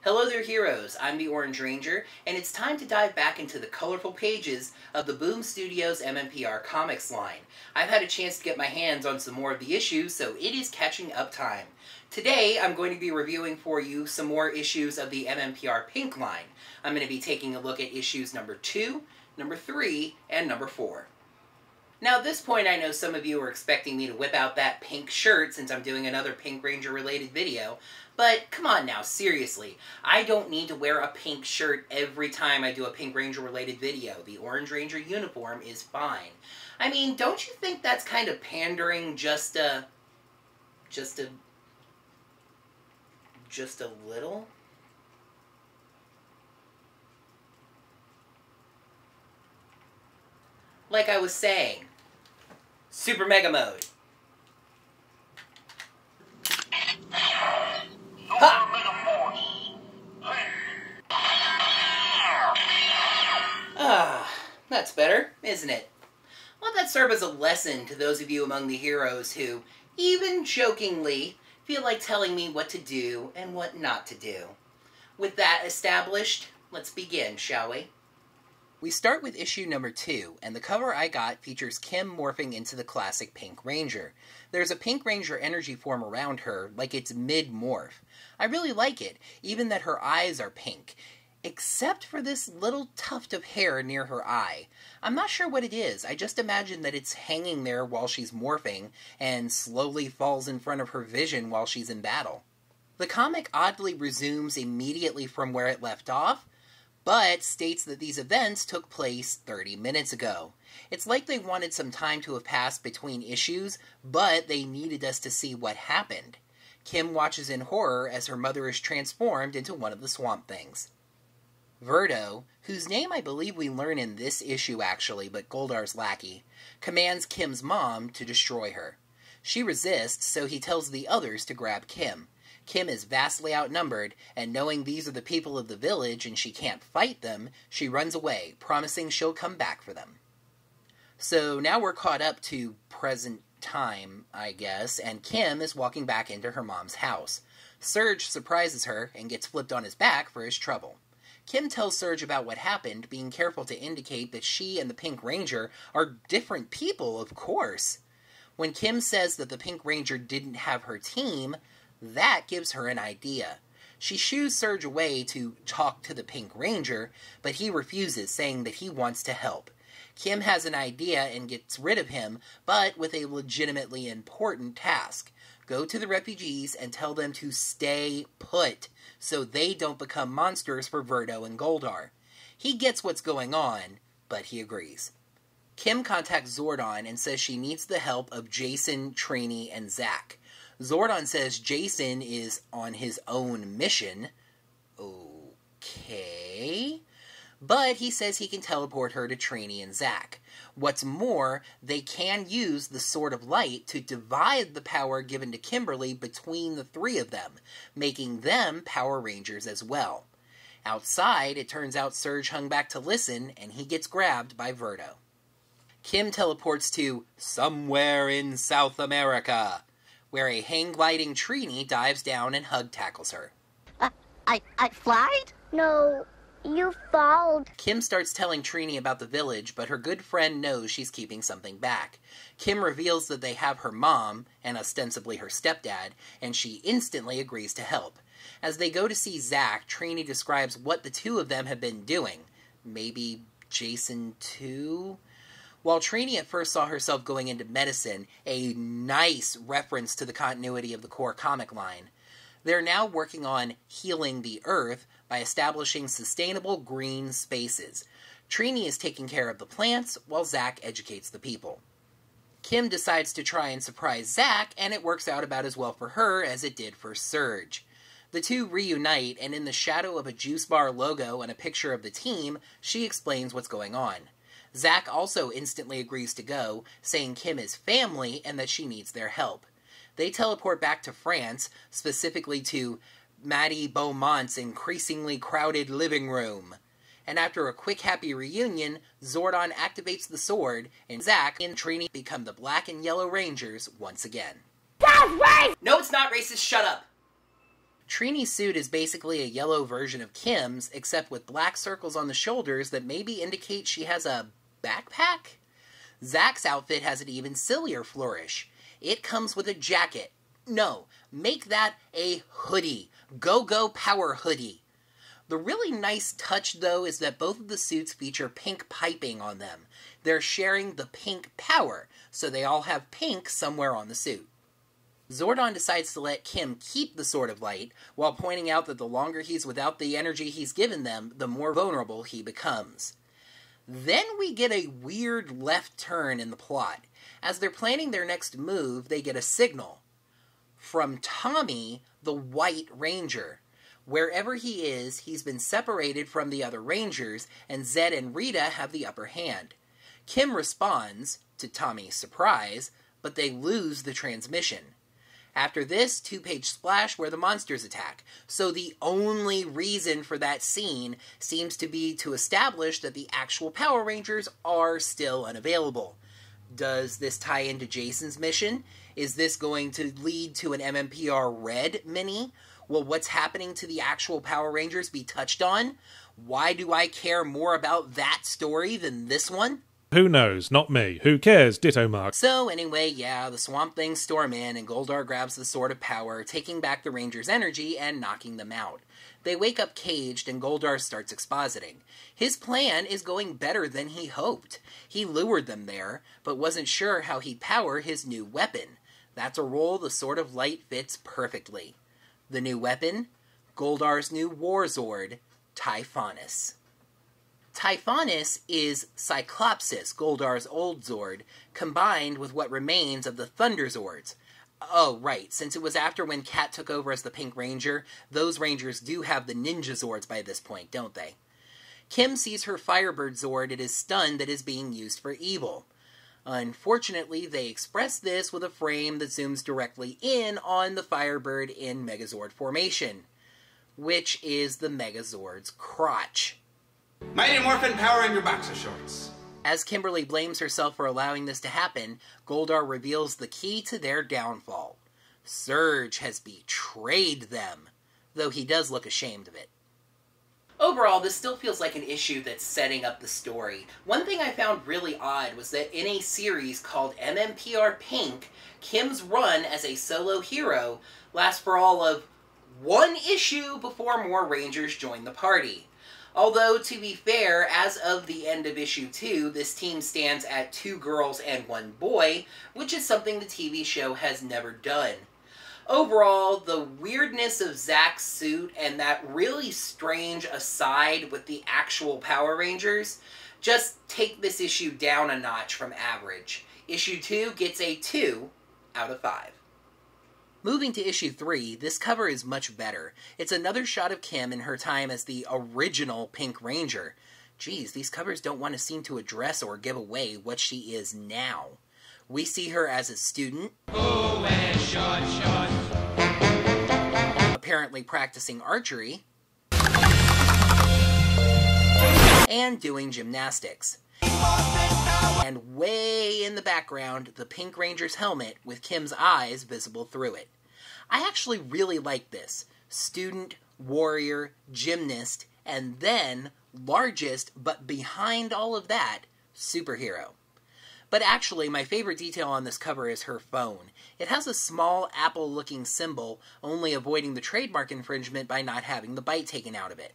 Hello there, heroes. I'm the Orange Ranger, and it's time to dive back into the colorful pages of the Boom Studios MMPR comics line. I've had a chance to get my hands on some more of the issues, so it is catching up time. Today, I'm going to be reviewing for you some more issues of the MMPR Pink line. I'm going to be taking a look at issues number 2, number 3, and number 4. Now at this point, I know some of you are expecting me to whip out that pink shirt since I'm doing another Pink Ranger related video, but come on now, seriously, I don't need to wear a pink shirt every time I do a Pink Ranger related video. The Orange Ranger uniform is fine. I mean, don't you think that's kind of pandering just a little? Like I was saying, Super Mega Mode. That's better, isn't it? Let that serve as a lesson to those of you among the heroes who, even jokingly, feel like telling me what to do and what not to do. With that established, let's begin, shall we? We start with issue number 2, and the cover I got features Kim morphing into the classic Pink Ranger. There's a Pink Ranger energy form around her, like it's mid-morph. I really like it, even that her eyes are pink, except for this little tuft of hair near her eye. I'm not sure what it is, I just imagine that it's hanging there while she's morphing, and slowly falls in front of her vision while she's in battle. The comic oddly resumes immediately from where it left off, but states that these events took place 30 minutes ago. It's like they wanted some time to have passed between issues, but they needed us to see what happened. Kim watches in horror as her mother is transformed into one of the Swamp Things. Verdo, whose name I believe we learn in this issue actually, but Goldar's lackey, commands Kim's mom to destroy her. She resists, so he tells the others to grab Kim. Kim is vastly outnumbered, and knowing these are the people of the village and she can't fight them, she runs away, promising she'll come back for them. So now we're caught up to present time, I guess, and Kim is walking back into her mom's house. Surge surprises her and gets flipped on his back for his trouble. Kim tells Surge about what happened, being careful to indicate that she and the Pink Ranger are different people, of course. When Kim says that the Pink Ranger didn't have her team, that gives her an idea. She shoos Surge away to talk to the Pink Ranger, but he refuses, saying that he wants to help. Kim has an idea and gets rid of him, but with a legitimately important task. Go to the refugees and tell them to stay put, so they don't become monsters for Verdo and Goldar. He gets what's going on, but he agrees. Kim contacts Zordon and says she needs the help of Jason, Trini, and Zack. Zordon says Jason is on his own mission. Okay. But he says he can teleport her to Trini and Zack. What's more, they can use the Sword of Light to divide the power given to Kimberly between the three of them, making them Power Rangers as well. Outside, it turns out Surge hung back to listen, and he gets grabbed by Verdo. Kim teleports to somewhere in South America, where a hang-gliding Trini dives down and hug tackles her. I flied? No, you followed. Kim starts telling Trini about the village, but her good friend knows she's keeping something back. Kim reveals that they have her mom, and ostensibly her stepdad, and she instantly agrees to help. As they go to see Zack, Trini describes what the two of them have been doing. Maybe Jason too? While Trini at first saw herself going into medicine, a nice reference to the continuity of the core comic line, they're now working on healing the Earth by establishing sustainable green spaces. Trini is taking care of the plants, while Zack educates the people. Kim decides to try and surprise Zack, and it works out about as well for her as it did for Surge. The two reunite, and in the shadow of a juice bar logo and a picture of the team, she explains what's going on. Zack also instantly agrees to go, saying Kim is family and that she needs their help. They teleport back to France, specifically to Maddie Beaumont's increasingly crowded living room. And after a quick happy reunion, Zordon activates the sword, and Zack and Trini become the Black and Yellow Rangers once again. That's right! No, it's not racist, shut up! Trini's suit is basically a yellow version of Kim's, except with black circles on the shoulders that maybe indicate she has a backpack? Zach's outfit has an even sillier flourish. It comes with a jacket. No, make that a hoodie. Go-Go Power Hoodie. The really nice touch, though, is that both of the suits feature pink piping on them. They're sharing the pink power, so they all have pink somewhere on the suit. Zordon decides to let Kim keep the Sword of Light, while pointing out that the longer he's without the energy he's given them, the more vulnerable he becomes. Then we get a weird left turn in the plot. As they're planning their next move, they get a signal from Tommy, the White Ranger. Wherever he is, he's been separated from the other Rangers, and Zed and Rita have the upper hand. Kim responds, to Tommy's surprise, but they lose the transmission. After this, 2-page splash where the monsters attack. So the only reason for that scene seems to be to establish that the actual Power Rangers are still unavailable. Does this tie into Jason's mission? Is this going to lead to an MMPR Red mini? Will what's happening to the actual Power Rangers be touched on? Why do I care more about that story than this one? Who knows? Not me. Who cares? Ditto mark. So anyway, yeah, the Swamp Things storm in and Goldar grabs the Sword of Power, taking back the Rangers' energy and knocking them out. They wake up caged and Goldar starts expositing. His plan is going better than he hoped. He lured them there, but wasn't sure how he'd power his new weapon. That's a role the Sword of Light fits perfectly. The new weapon? Goldar's new War Zord, Typhonus. Typhonus is Cyclopsis, Goldar's old Zord, combined with what remains of the Thunder Zords. Oh, right, since it was after when Kat took over as the Pink Ranger, those Rangers do have the Ninja Zords by this point, don't they? Kim sees her Firebird Zord it is stunned that is being used for evil. Unfortunately, they express this with a frame that zooms directly in on the Firebird in Megazord formation, which is the Megazord's crotch. Mighty Morphin Power Ranger boxer shorts. As Kimberly blames herself for allowing this to happen, Goldar reveals the key to their downfall. Surge has betrayed them, though he does look ashamed of it. Overall, this still feels like an issue that's setting up the story. One thing I found really odd was that in a series called MMPR Pink, Kim's run as a solo hero lasts for all of one issue before more Rangers join the party. Although, to be fair, as of the end of issue 2, this team stands at 2 girls and 1 boy, which is something the TV show has never done. Overall, the weirdness of Zach's suit and that really strange aside with the actual Power Rangers just take this issue down a notch from average. Issue 2 gets a 2 out of 5. Moving to issue 3, this cover is much better. It's another shot of Kim in her time as the original Pink Ranger. Geez, these covers don't want to seem to address or give away what she is now. We see her as a student, apparently practicing archery, and doing gymnastics. And way in the background, the Pink Ranger's helmet with Kim's eyes visible through it. I actually really like this. Student, warrior, gymnast, and then, largest, but behind all of that, superhero. But actually, my favorite detail on this cover is her phone. It has a small apple-looking symbol, only avoiding the trademark infringement by not having the bite taken out of it.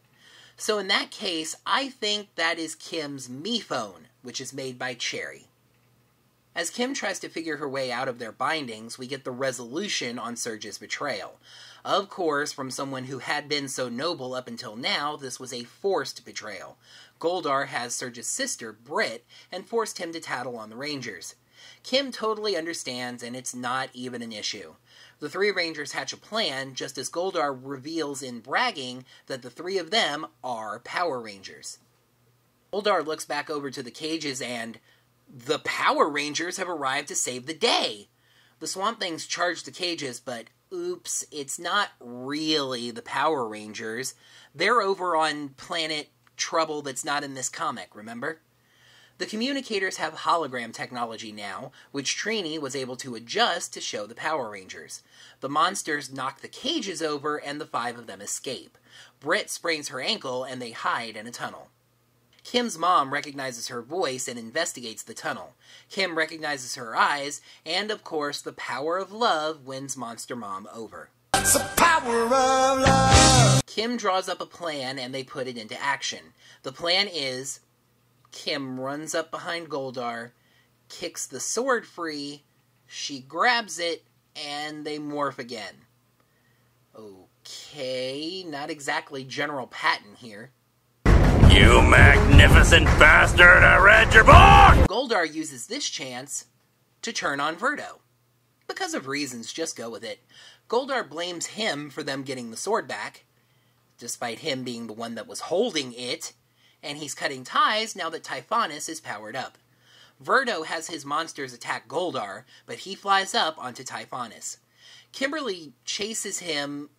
So in that case, I think that is Kim's Me Phone, which is made by Cherry. As Kim tries to figure her way out of their bindings, we get the resolution on Surge's betrayal. Of course, from someone who had been so noble up until now, this was a forced betrayal. Goldar has Surge's sister, Britt, and forced him to tattle on the Rangers. Kim totally understands, and it's not even an issue. The 3 Rangers hatch a plan, just as Goldar reveals in bragging that the 3 of them are Power Rangers. Goldar looks back over to the cages and the Power Rangers have arrived to save the day. The Swamp Things charge the cages, but oops, it's not really the Power Rangers. They're over on planet Trouble that's not in this comic, remember? The communicators have hologram technology now, which Trini was able to adjust to show the Power Rangers. The monsters knock the cages over and the 5 of them escape. Britt sprains her ankle and they hide in a tunnel. Kim's mom recognizes her voice and investigates the tunnel. Kim recognizes her eyes, and of course the power of love wins Monster Mom over. It's the power of love. Kim draws up a plan and they put it into action. The plan is... Kim runs up behind Goldar, kicks the sword free, she grabs it, and they morph again. Okay, not exactly General Patton here. You magnificent bastard, I read your book! Goldar uses this chance to turn on Verdo. Because of reasons, just go with it. Goldar blames him for them getting the sword back, despite him being the one that was holding it, and he's cutting ties now that Typhonus is powered up. Verdo has his monsters attack Goldar, but he flies up onto Typhonus. Kimberly chases him.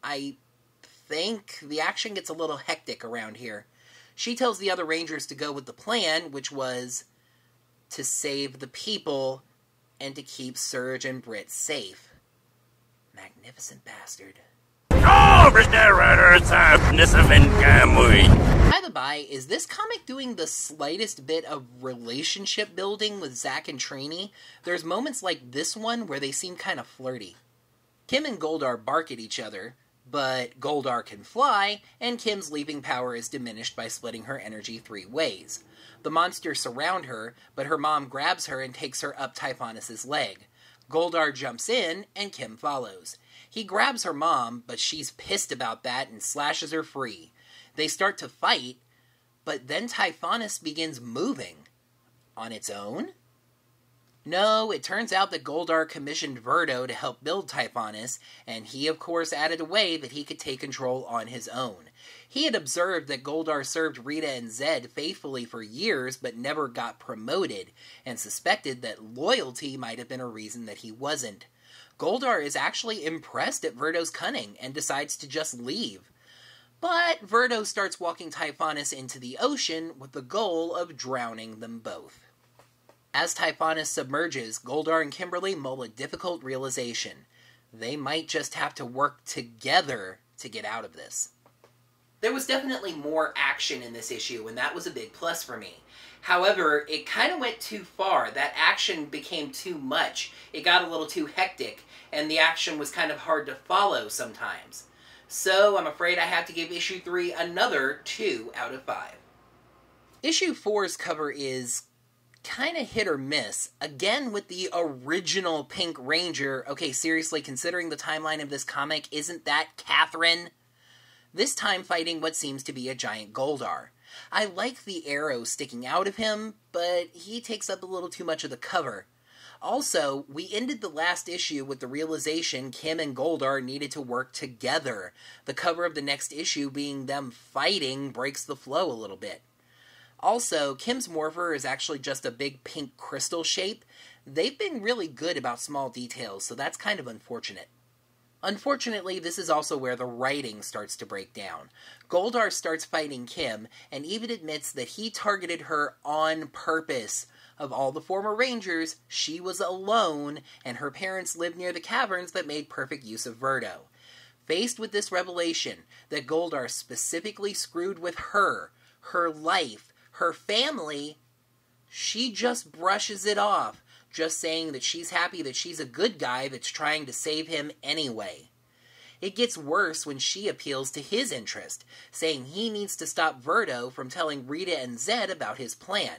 I think the action gets a little hectic around here. She tells the other Rangers to go with the plan, which was to save the people and to keep Surge and Britt safe. Magnificent bastard. By the by, is this comic doing the slightest bit of relationship building with Zack and Trini? There's moments like this one where they seem kind of flirty. Kim and Goldar bark at each other, but Goldar can fly, and Kim's leaping power is diminished by splitting her energy 3 ways. The monsters surround her, but her mom grabs her and takes her up Typhonus' leg. Goldar jumps in, and Kim follows. He grabs her mom, but she's pissed about that and slashes her free. They start to fight, but then Typhonus begins moving. On its own? No, it turns out that Goldar commissioned Verdo to help build Typhonus, and he of course added a way that he could take control on his own. He had observed that Goldar served Rita and Zed faithfully for years but never got promoted, and suspected that loyalty might have been a reason that he wasn't. Goldar is actually impressed at Verdo's cunning and decides to just leave. But Verdo starts walking Typhonus into the ocean with the goal of drowning them both. As Typhonus submerges, Goldar and Kimberly mull a difficult realization. They might just have to work together to get out of this. There was definitely more action in this issue, and that was a big plus for me. However, it kind of went too far. That action became too much. It got a little too hectic, and the action was kind of hard to follow sometimes. So I'm afraid I have to give issue 3 another 2 out of 5. Issue 4's cover is kind of hit or miss. Again, with the original Pink Ranger. Okay, seriously, considering the timeline of this comic, isn't that Catherine? This time fighting what seems to be a giant Goldar. I like the arrow sticking out of him, but he takes up a little too much of the cover. Also, we ended the last issue with the realization Kim and Goldar needed to work together. The cover of the next issue being them fighting breaks the flow a little bit. Also, Kim's morpher is actually just a big pink crystal shape. They've been really good about small details, so that's kind of unfortunate. Unfortunately, this is also where the writing starts to break down. Goldar starts fighting Kim, and even admits that he targeted her on purpose. Of all the former Rangers, she was alone, and her parents lived near the caverns that made perfect use of Verdo. Faced with this revelation, that Goldar specifically screwed with her life, her family, she just brushes it off, just saying that she's happy that she's a good guy that's trying to save him anyway. It gets worse when she appeals to his interest, saying he needs to stop Verdo from telling Rita and Zed about his plan.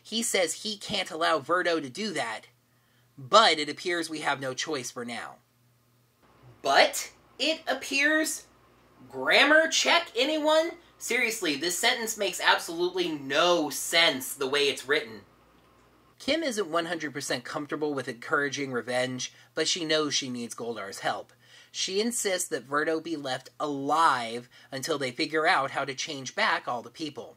He says he can't allow Verdo to do that, but it appears we have no choice for now. But it appears? Grammar check, anyone? Seriously, this sentence makes absolutely no sense the way it's written. Kim isn't 100% comfortable with encouraging revenge, but she knows she needs Goldar's help. She insists that Verdo be left alive until they figure out how to change back all the people.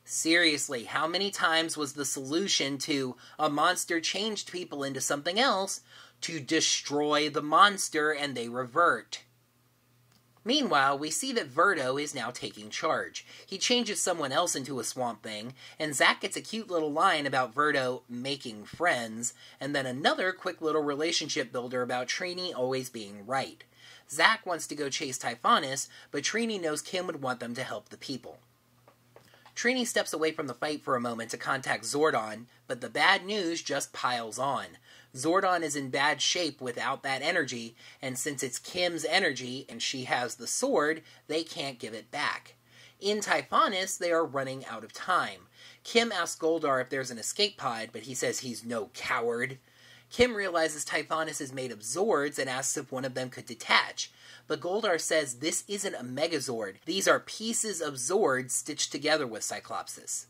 Seriously, how many times was the solution to a monster changed people into something else to destroy the monster and they revert? Meanwhile, we see that Verdo is now taking charge. He changes someone else into a Swamp Thing, and Zack gets a cute little line about Verdo making friends, and then another quick little relationship builder about Trini always being right. Zack wants to go chase Typhonus, but Trini knows Kim would want them to help the people. Trini steps away from the fight for a moment to contact Zordon, but the bad news just piles on. Zordon is in bad shape without that energy, and since it's Kim's energy and she has the sword, they can't give it back. In Typhonus, they are running out of time. Kim asks Goldar if there's an escape pod, but he says he's no coward. Kim realizes Typhonus is made of Zords and asks if one of them could detach. But Goldar says this isn't a Megazord. These are pieces of Zords stitched together with Cyclopsis.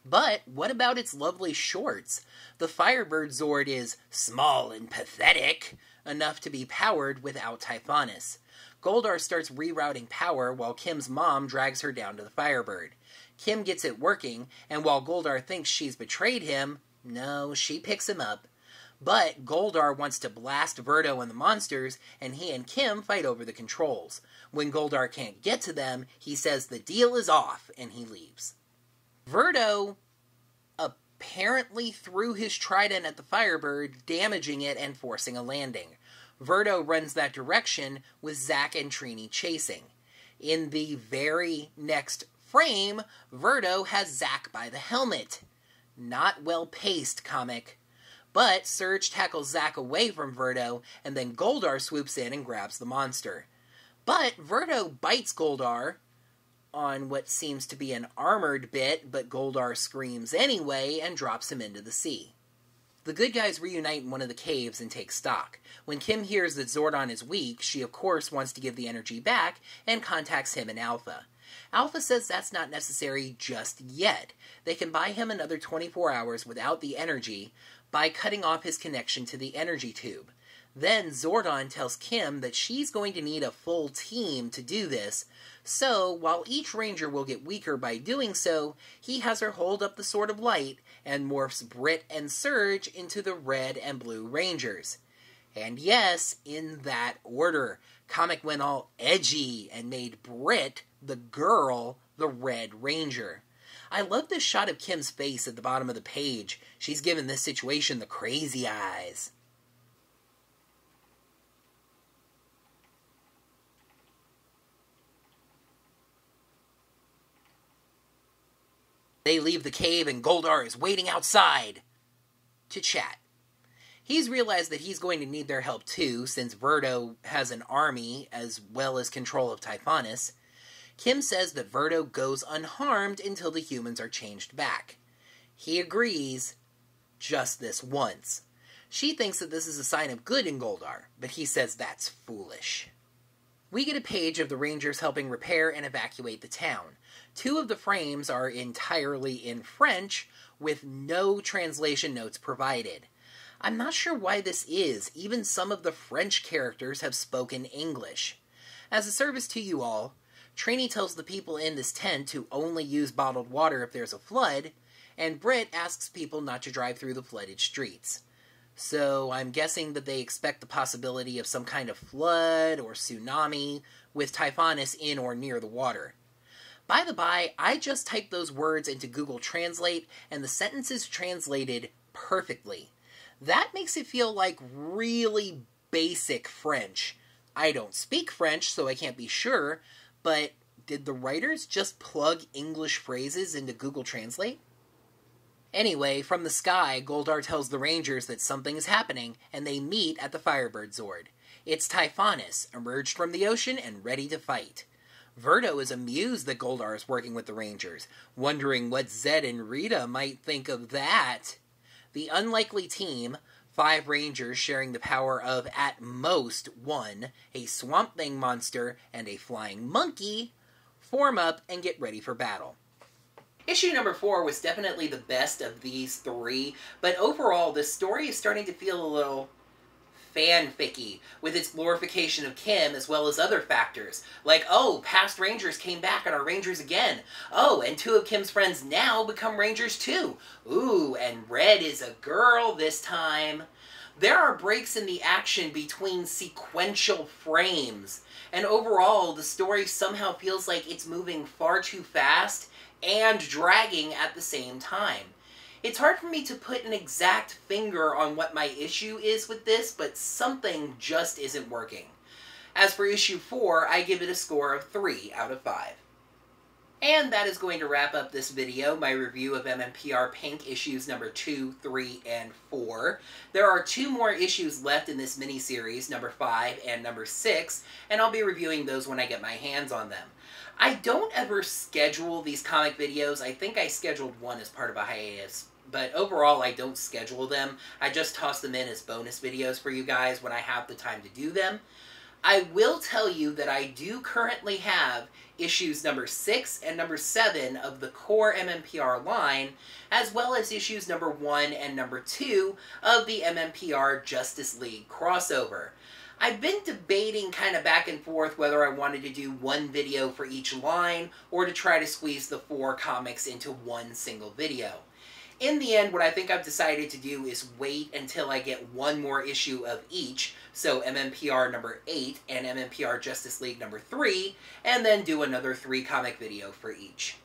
But what about its lovely shorts? The Firebird Zord is small and pathetic, enough to be powered without Typhonus. Goldar starts rerouting power while Kim's mom drags her down to the Firebird. Kim gets it working, and while Goldar thinks she's betrayed him, no, she picks him up. But Goldar wants to blast Verdo and the monsters, and he and Kim fight over the controls. When Goldar can't get to them, he says the deal is off, and he leaves. Verdo apparently threw his trident at the Firebird, damaging it and forcing a landing. Verdo runs that direction, with Zack and Trini chasing. In the very next frame, Verdo has Zack by the helmet. Not well-paced, comic. But Surge tackles Zack away from Verdo, and then Goldar swoops in and grabs the monster. But Verdo bites Goldar on what seems to be an armored bit, but Goldar screams anyway and drops him into the sea. The good guys reunite in one of the caves and take stock. When Kim hears that Zordon is weak, she of course wants to give the energy back and contacts him and Alpha. Alpha says that's not necessary just yet. They can buy him another 24 hours without the energy by cutting off his connection to the energy tube. Then Zordon tells Kim that she's going to need a full team to do this, so while each ranger will get weaker by doing so, he has her hold up the Sword of Light and morphs Brit and Surge into the red and blue rangers. And yes, in that order, Comic went all edgy and made Brit, the girl, the Red Ranger. I love this shot of Kim's face at the bottom of the page. She's given this situation the crazy eyes. They leave the cave and Goldar is waiting outside to chat. He's realized that he's going to need their help too, since Verdo has an army as well as control of Typhonus. Kim says that Verdo goes unharmed until the humans are changed back. He agrees, just this once. She thinks that this is a sign of good in Goldar, but he says that's foolish. We get a page of the Rangers helping repair and evacuate the town. 2 of the frames are entirely in French, with no translation notes provided. I'm not sure why this is. Even some of the French characters have spoken English. As a service to you all, Trini tells the people in this tent to only use bottled water if there's a flood, and Brit asks people not to drive through the flooded streets. So I'm guessing that they expect the possibility of some kind of flood or tsunami with Typhonus in or near the water. By the by, I just typed those words into Google Translate, and the sentences translated perfectly. That makes it feel like really basic French. I don't speak French, so I can't be sure, but did the writers just plug English phrases into Google Translate? Anyway, from the sky, Goldar tells the Rangers that something is happening, and they meet at the Firebird Zord. It's Typhonus, emerged from the ocean and ready to fight. Verdo is amused that Goldar is working with the Rangers, wondering what Zed and Rita might think of that. The unlikely team, 5 Rangers sharing the power of, at most, 1, a Swamp Thing monster, and a flying monkey, form up and get ready for battle. Issue number 4 was definitely the best of these 3, but overall, the story is starting to feel a little fanficky, with its glorification of Kim as well as other factors. Like, oh, past Rangers came back and are Rangers again. Oh, and 2 of Kim's friends now become Rangers too. Ooh, and Red is a girl this time. There are breaks in the action between sequential frames, and overall, the story somehow feels like it's moving far too fast and dragging at the same time. It's hard for me to put an exact finger on what my issue is with this, but something just isn't working. As for issue 4, I give it a score of 3 out of 5. And that is going to wrap up this video, my review of MMPR Pink issues number 2, 3, and 4. There are 2 more issues left in this miniseries, number 5 and number 6, and I'll be reviewing those when I get my hands on them. I don't ever schedule these comic videos. I think I scheduled one as part of a hiatus, but overall I don't schedule them. I just toss them in as bonus videos for you guys when I have the time to do them. I will tell you that I do currently have issues number 6 and number 7 of the core MMPR line, as well as issues number 1 and number 2 of the MMPR Justice League crossover. I've been debating kind of back and forth whether I wanted to do one video for each line or to try to squeeze the 4 comics into one single video. In the end, what I think I've decided to do is wait until I get one more issue of each, so MMPR number 8 and MMPR Justice League number 3, and then do another 3 comic video for each.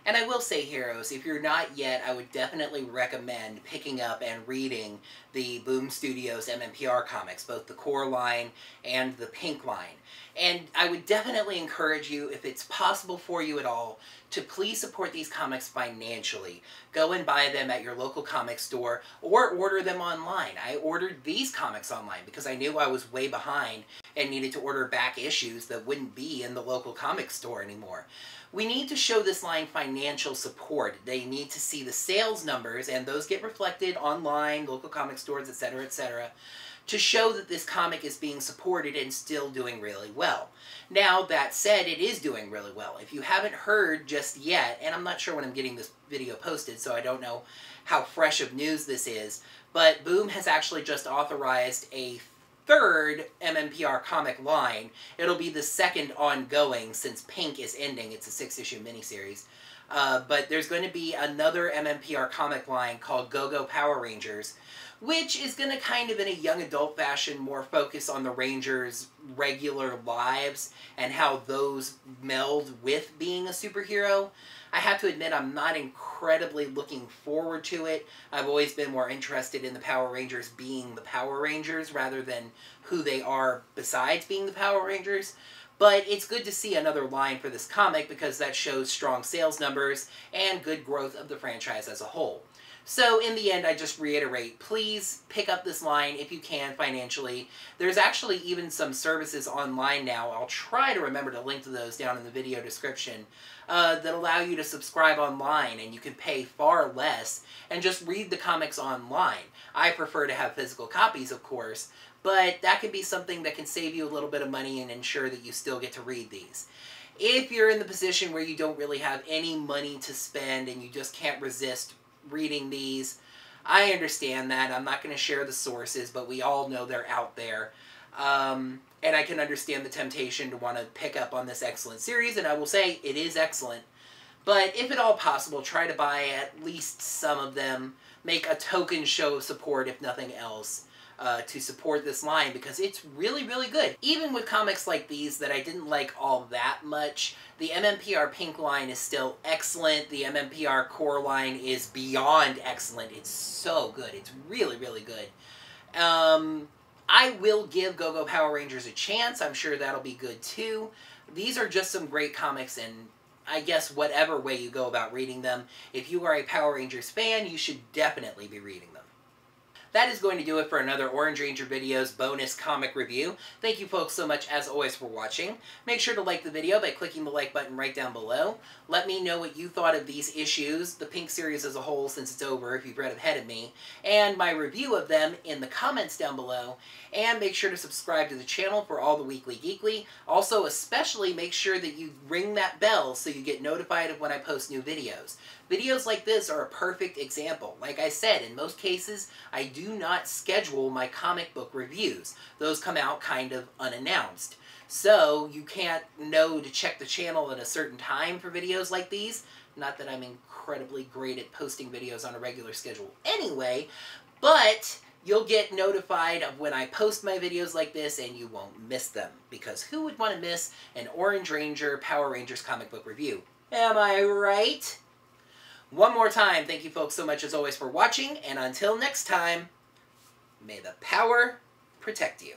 And I will say, Heroes, if you're not yet, I would definitely recommend picking up and reading the Boom Studios MMPR comics, both the core line and the Pink line. And I would definitely encourage you, if it's possible for you at all, to please support these comics financially. Go and buy them at your local comic store or order them online. I ordered these comics online because I knew I was way behind and needed to order back issues that wouldn't be in the local comic store anymore. We need to show this line financial support. They need to see the sales numbers, and those get reflected online, local comic stores, etc., to show that this comic is being supported and still doing really well. Now, that said, it is doing really well. If you haven't heard just yet, and I'm not sure when I'm getting this video posted, so I don't know how fresh of news this is, but Boom has actually just authorized a 3rd MMPR comic line. It'll be the 2nd ongoing since Pink is ending. It's a 6-issue miniseries. But there's going to be another MMPR comic line called Go-Go Power Rangers, which is going to kind of, in a young adult fashion, more focus on the Rangers' regular lives and how those meld with being a superhero. I have to admit, I'm not incredibly looking forward to it. I've always been more interested in the Power Rangers being the Power Rangers rather than who they are besides being the Power Rangers. But it's good to see another line for this comic because that shows strong sales numbers and good growth of the franchise as a whole. So in the end, I just reiterate, please pick up this line if you can financially. There's actually even some services online now, I'll try to remember to link to those down in the video description, that allow you to subscribe online, and you can pay far less and just read the comics online. I prefer to have physical copies, of course, but that could be something that can save you a little bit of money and ensure that you still get to read these. If you're in the position where you don't really have any money to spend and you just can't resist reading these, I understand that. I'm not going to share the sources, but we all know they're out there. And I can understand the temptation to want to pick up on this excellent series, and I will say it is excellent. But if at all possible, try to buy at least some of them. Make a token show of support, if nothing else, to support this line, because it's really, really good. Even with comics like these that I didn't like all that much, the MMPR Pink line is still excellent. The MMPR core line is beyond excellent. It's so good. It's really, really good. I will give Go-Go Power Rangers a chance. I'm sure that'll be good too. These are just some great comics, and I guess whatever way you go about reading them, if you are a Power Rangers fan, you should definitely be reading them. That is going to do it for another Orange Ranger Videos bonus comic review. Thank you folks so much, as always, for watching. Make sure to like the video by clicking the like button right down below. Let me know what you thought of these issues, the Pink series as a whole since it's over if you've read ahead of me, and my review of them in the comments down below. And make sure to subscribe to the channel for all the Weekly Geekly. Also, especially make sure that you ring that bell so you get notified of when I post new videos. Videos like this are a perfect example. Like I said, in most cases, I do not schedule my comic book reviews. Those come out kind of unannounced. So you can't know to check the channel at a certain time for videos like these. Not that I'm incredibly great at posting videos on a regular schedule anyway, but You'll get notified of when I post my videos like this, and you won't miss them, because who would want to miss an Orange Ranger Power Rangers comic book review? Am I right? One more time, thank you folks so much as always for watching, and until next time, may the power protect you.